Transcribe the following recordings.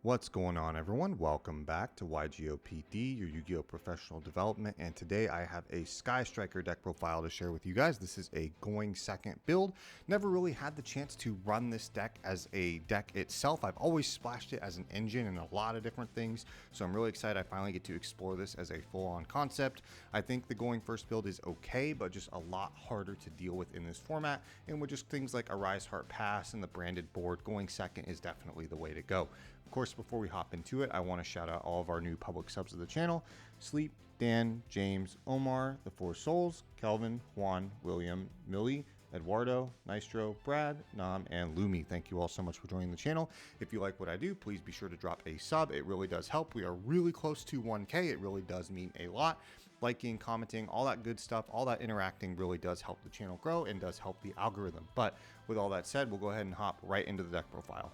What's going on, everyone? Welcome back to YGOPD, your Yu-Gi-Oh! Professional Development, and today I have a Sky Striker deck profile to share with you guys. This is a going second build. Never really had the chance to run this deck as a deck itself. I've always splashed it as an engine and a lot of different things, so I'm really excited I finally get to explore this as a full-on concept. I think the going first build is okay, but just a lot harder to deal with in this format, and with just things like Arise Heart Pass and the branded board, going second is definitely the way to go. Of course, before we hop into it, I want to shout out all of our new public subs of the channel: Sleep, Dan, James, Omar, The Four Souls, Kelvin, Juan, William, Millie, Eduardo, Nistro, Brad, Nam, and Lumi. Thank you all so much for joining the channel. If you like what I do, please be sure to drop a sub. It really does help. We are really close to 1K. It really does mean a lot. Liking, commenting, all that good stuff, all that interacting really does help the channel grow and does help the algorithm. But with all that said, we'll go ahead and hop right into the deck profile.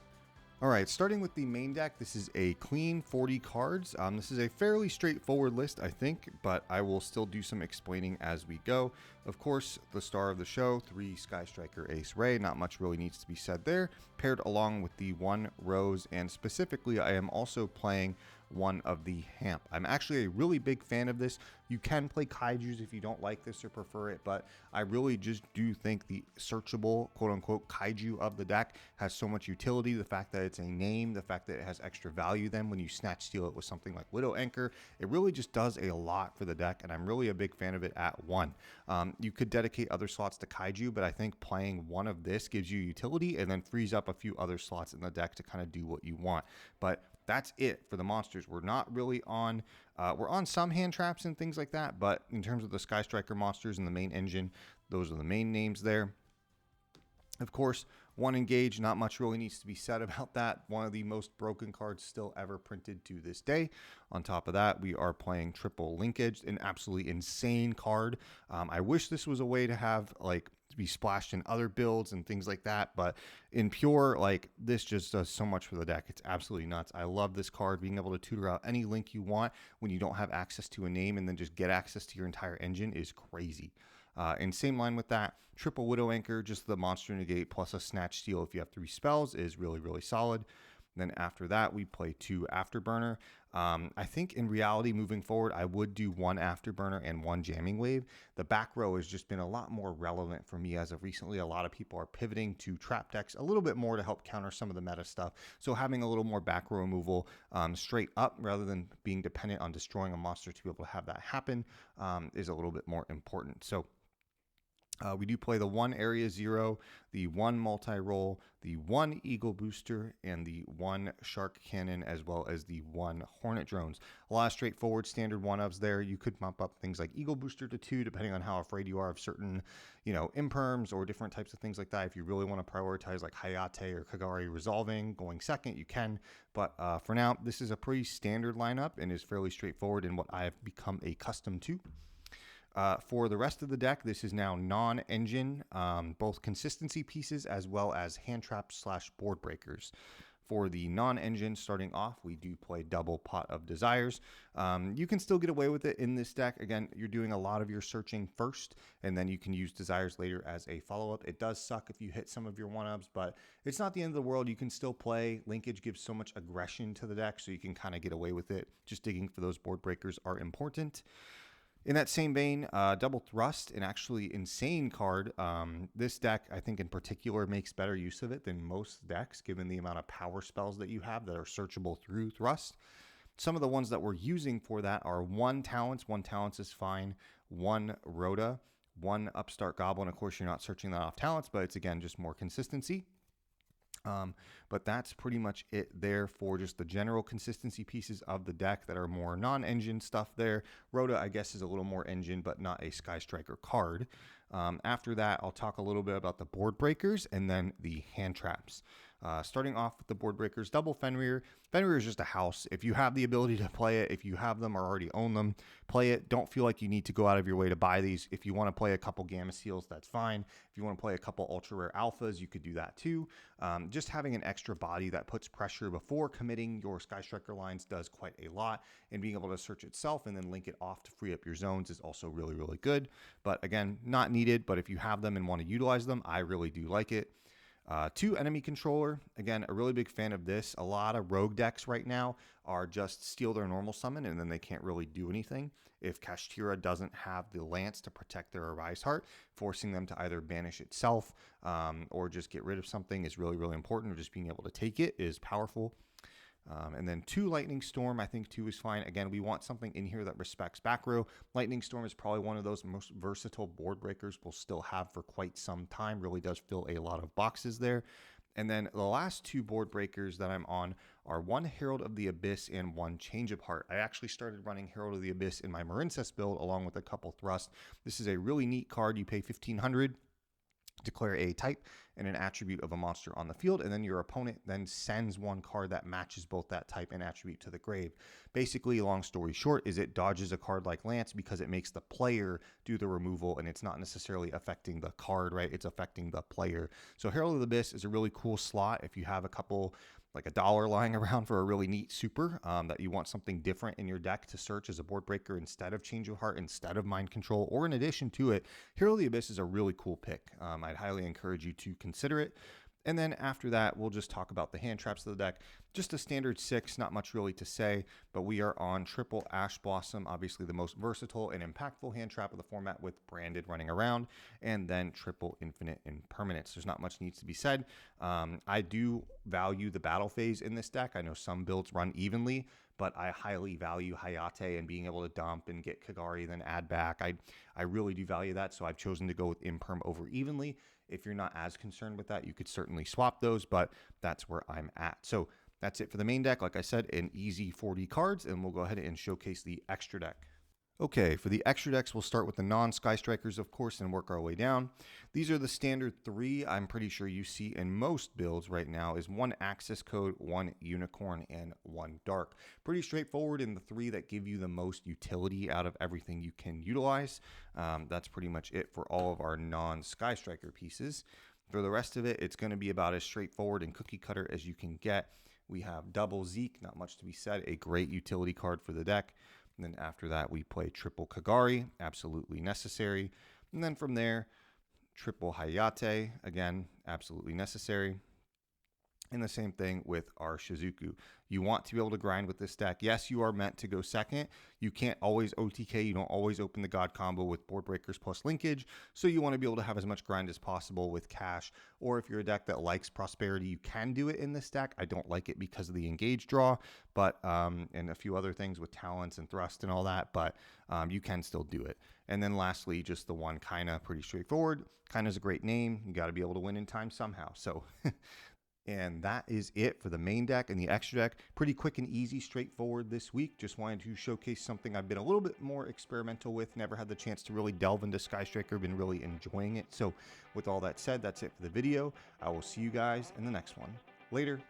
Alright, starting with the main deck, this is a clean 40 cards. This is a fairly straightforward list, I think, but I will still do some explaining as we go. Of course, the star of the show, 3 Sky Striker Ace Ray, not much really needs to be said there, paired along with the 1 Rose, and specifically I am also playing one of the Hamp. I'm actually a really big fan of this. You can play Kaijus if you don't like this or prefer it, but I really just do think the searchable quote-unquote Kaiju of the deck has so much utility. The fact that it's a name, the fact that it has extra value then when you snatch steal it with something like Widow Anchor, it really just does a lot for the deck, and I'm really a big fan of it at 1. You could dedicate other slots to Kaiju, but I think playing one of this gives you utility and then frees up a few other slots in the deck to kind of do what you want. But that's it for the monsters. We're not really on, we're on some hand traps and things like that, but in terms of the Sky Striker monsters and the main engine, those are the main names there. Of course, 1 Engage, not much really needs to be said about that. One of the most broken cards still ever printed to this day. On top of that, we are playing Triple Linkage, an absolutely insane card. I wish this was a way to have, like, to be splashed in other builds and things like that, but in pure, like, this just does so much for the deck. It's absolutely nuts. I love this card. Being able to tutor out any link you want when you don't have access to a name and then just get access to your entire engine is crazy. In same line with that, Triple Widow Anchor, just the monster negate plus a snatch steal if you have 3 spells, is really, really solid. Then after that, we play 2 Afterburner. I think in reality, moving forward, I would do 1 Afterburner and 1 Jamming Wave. The back row has just been a lot more relevant for me as of recently. A lot of people are pivoting to trap decks a little bit more to help counter some of the meta stuff. So having a little more back row removal straight up rather than being dependent on destroying a monster to be able to have that happen is a little bit more important. So we do play the 1 Area Zero, the 1 Multi-Roll, the 1 Eagle Booster, and the 1 Shark Cannon, as well as the 1 Hornet Drones. A lot of straightforward standard 1-ups there. You could bump up things like Eagle Booster to 2, depending on how afraid you are of certain, imperms or different types of things like that. If you really want to prioritize like Hayate or Kagari resolving, going second, you can. But for now, this is a pretty standard lineup and is fairly straightforward in what I have become accustomed to. For the rest of the deck, this is now non-engine, both consistency pieces as well as hand traps / board breakers. For the non-engine, starting off, we do play double Pot of Desires. You can still get away with it in this deck. Again, you're doing a lot of your searching first, and then you can use Desires later as a follow-up. It does suck if you hit some of your 1-ups, but it's not the end of the world. You can still play. Linkage gives so much aggression to the deck, so you can kind of get away with it. Just digging for those board breakers are important. In that same vein, Double Thrust, an actually insane card. This deck, I think in particular, makes better use of it than most decks, given the amount of power spells that you have that are searchable through Thrust. Some of the ones that we're using for that are 1 Talents. 1 Talents is fine. 1 Rhoda. 1 Upstart Goblin. Of course, you're not searching that off Talents, but it's, again, just more consistency. But that's pretty much it there for just the general consistency pieces of the deck that are more non-engine stuff there. Rhoda, I guess, is a little more engine, but not a Sky Striker card. After that, I'll talk a little bit about the board breakers and then the hand traps. Starting off with the board breakers, double Fenrir. Fenrir is just a house. If you have the ability to play it, if you have them or already own them, play it. Don't feel like you need to go out of your way to buy these. If you want to play a couple Gamma Seals, that's fine. If you want to play a couple Ultra Rare Alphas, you could do that too. Just having an extra body that puts pressure before committing your Sky Striker lines does quite a lot, and being able to search itself and then link it off to free up your zones is also really, really good. But again, not needed, but if you have them and want to utilize them, I really do like it. 2 enemy controller. Again, a really big fan of this. A lot of rogue decks right now are just steal their normal summon and then they can't really do anything. If Kashtira doesn't have the Lance to protect their Arise Heart, forcing them to either banish itself or just get rid of something is really, really important. Or just being able to take it is powerful. And then 2 Lightning Storm, I think 2 is fine. Again, we want something in here that respects back row. Lightning Storm is probably one of those most versatile board breakers we'll still have for quite some time. Really does fill a lot of boxes there. And then the last 2 board breakers that I'm on are 1 Herald of the Abyss and 1 Change of Heart. I actually started running Herald of the Abyss in my Marincess build along with a couple Thrust. This is a really neat card. You pay 1,500. Declare a type and an attribute of a monster on the field, and then your opponent then sends 1 card that matches both that type and attribute to the grave. Basically, long story short, is it dodges a card like Lance because it makes the player do the removal, and it's not necessarily affecting the card, right? It's affecting the player. So Herald of the Abyss is a really cool slot if you have a couple, like $1 lying around for a really neat super that you want something different in your deck to search as a board breaker instead of Change of Heart, instead of Mind Control, or in addition to it. Herald of the Abyss is a really cool pick. I'd highly encourage you to consider it. And then after that, we'll just talk about the hand traps of the deck. Just a standard 6, not much really to say, but we are on triple Ash Blossom, obviously the most versatile and impactful hand trap of the format with Branded running around, and then triple Infinite Impermanence. There's not much needs to be said. I do value the battle phase in this deck. I know some builds run evenly, but I highly value Hayate and being able to dump and get Kagari, then add back. I really do value that, so I've chosen to go with Imperm over evenly. If you're not as concerned with that, you could certainly swap those, but that's where I'm at. So that's it for the main deck. Like I said, an easy 40 cards, and we'll go ahead and showcase the extra deck. Okay, for the extra decks, we'll start with the non-Sky Strikers, of course, and work our way down. These are the standard 3 I'm pretty sure you see in most builds right now is 1 Access Code, 1 Unicorn, and 1 Dark. Pretty straightforward in the 3 that give you the most utility out of everything you can utilize. That's pretty much it for all of our non-Sky Striker pieces. For the rest of it, it's going to be about as straightforward and cookie cutter as you can get. We have double Zeke, not much to be said, a great utility card for the deck. And then after that, we play triple Kagari, absolutely necessary. And then from there, triple Hayate, again, absolutely necessary. And the same thing with our Shizuku. You want to be able to grind with this deck. Yes, you are meant to go second. You can't always OTK. You don't always open the God combo with board breakers plus linkage. So you want to be able to have as much grind as possible with cash. Or if you're a deck that likes prosperity, you can do it in this deck. I don't like it because of the engage draw, but and a few other things with talents and thrust and all that, but you can still do it. And then lastly, just the 1 Kaina, pretty straightforward. Kaina's a great name. You got to be able to win in time somehow. So and that is it for the main deck and the extra deck. Pretty quick and easy, straightforward this week. Just wanted to showcase something I've been a little bit more experimental with. Never had the chance to really delve into Sky Striker. Been really enjoying it. So with all that said, that's it for the video. I will see you guys in the next one. Later.